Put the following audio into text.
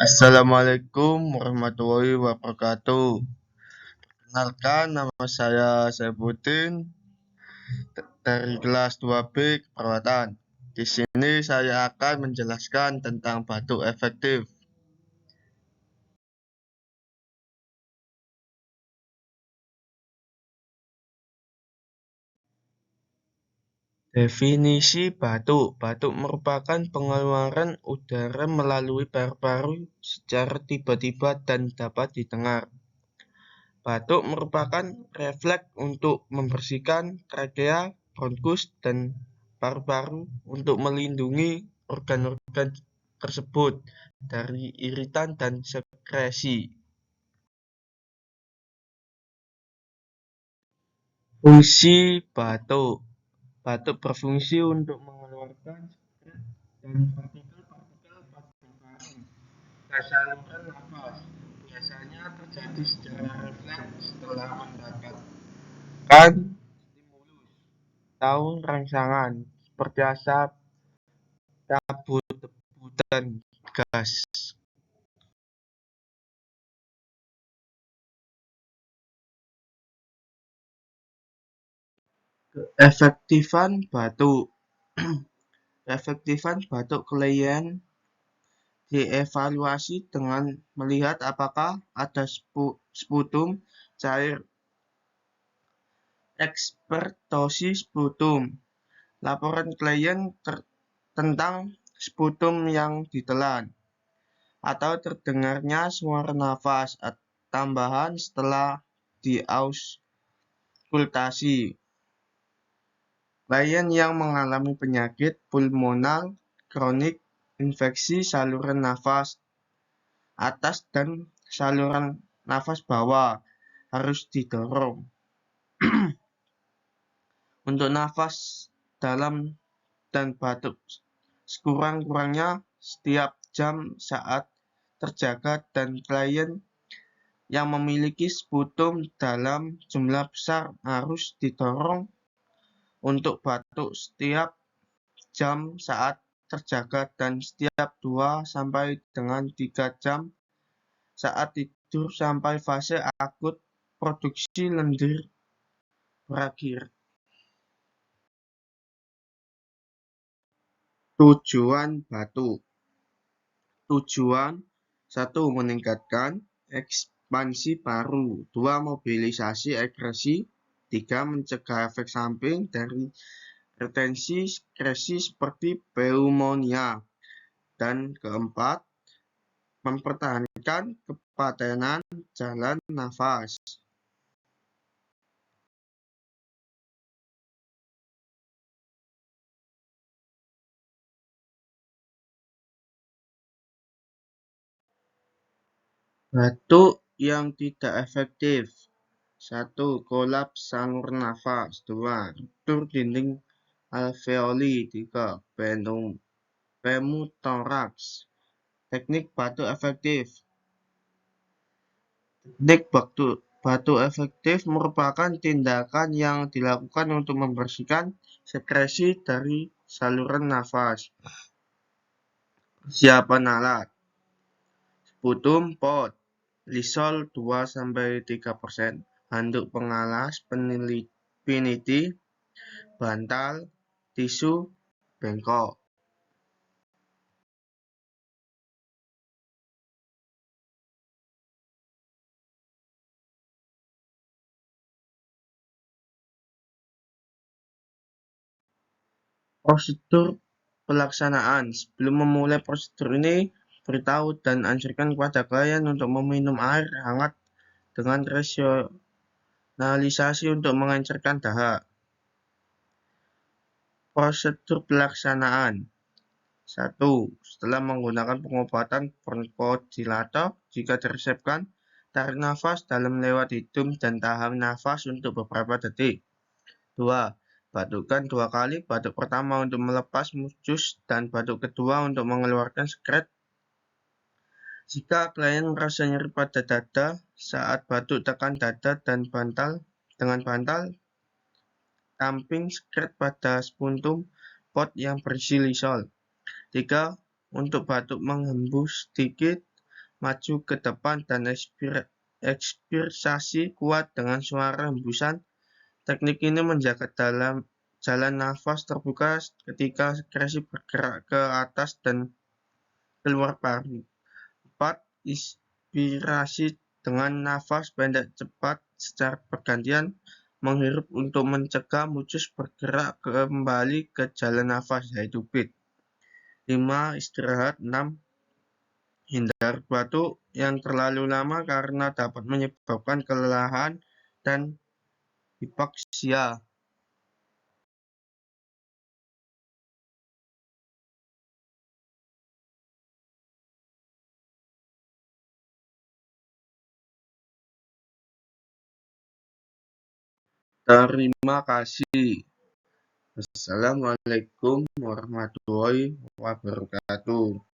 Assalamualaikum warahmatullahi wabarakatuh. Kenalkan, nama saya Saifuddin dari kelas 2B Keperawatan. Di sini saya akan menjelaskan tentang batuk efektif. Definisi batuk. Batuk merupakan pengeluaran udara melalui paru-paru secara tiba-tiba dan dapat didengar. Batuk merupakan refleks untuk membersihkan trakea, bronkus, dan paru-paru untuk melindungi organ-organ tersebut dari iritan dan sekresi. Fungsi batuk. Batuk berfungsi untuk mengeluarkan sekret dan partikel-partikel pada paru ke saluran nafas. Biasanya terjadi secara refleks setelah mendapatkan stimulus atau rangsangan seperti asap, kabut, debu, dan gas. Keefektifan batuk. Keefektifan batuk klien dievaluasi dengan melihat apakah ada sputum cair, ekspertosi sputum, laporan klien tentang sputum yang ditelan, atau terdengarnya suara nafas tambahan setelah diauskultasi. Klien yang mengalami penyakit pulmonal kronik, infeksi saluran nafas atas dan saluran nafas bawah harus didorong. Untuk nafas dalam dan batuk sekurang-kurangnya setiap jam saat terjaga, dan klien yang memiliki sputum dalam jumlah besar harus didorong untuk batuk setiap jam saat terjaga dan setiap 2-3 jam saat tidur sampai fase akut produksi lendir berakhir. Tujuan batuk. Tujuan 1. Meningkatkan ekspansi paru. 2. Mobilisasi ekresi. 3. Mencegah efek samping dari retensi sekresi seperti pneumonia. Dan keempat, mempertahankan kepatenan jalan nafas. Batuk yang tidak efektif. 1. Kolaps saluran nafas. 2. Ruptur dinding alveoli. 3. Pneumotoraks. Teknik batuk efektif. Teknik batuk efektif merupakan tindakan yang dilakukan untuk membersihkan sekresi dari saluran nafas. Persiapan alat: sputum pot, lisol 2-3%, handuk pengalas peniti, bantal, tisu, bengkok. Prosedur pelaksanaan: sebelum memulai prosedur ini, beritahu dan anjurkan kepada klien untuk meminum air hangat dengan rasionalisasi untuk mengencerkan dahak. Prosedur pelaksanaan: 1. Setelah menggunakan pengobatan bronchodilator, jika diresepkan, tarik nafas dalam lewat hidung dan tahan nafas untuk beberapa detik. 2. Batukkan 2 kali, batuk pertama untuk melepas mucus dan batuk kedua untuk mengeluarkan sekret. Jika klien merasa nyeri pada dada saat batuk, tekan dada dan dengan bantal, tamping sekret pada sputum pot yang berisi lisol. 3. Untuk batuk menghembus sedikit, maju ke depan, dan ekspirasi kuat dengan suara hembusan. Teknik ini menjaga jalan nafas terbuka ketika sekresi bergerak ke atas dan keluar paru. 4. Inspirasi dengan nafas pendek cepat secara bergantian, menghirup untuk mencegah mucus bergerak kembali ke jalan nafas, yaitu breath. 5. Istirahat. 6. Hindari batuk yang terlalu lama karena dapat menyebabkan kelelahan dan hipoksia. Terima kasih. Assalamualaikum warahmatullahi wabarakatuh.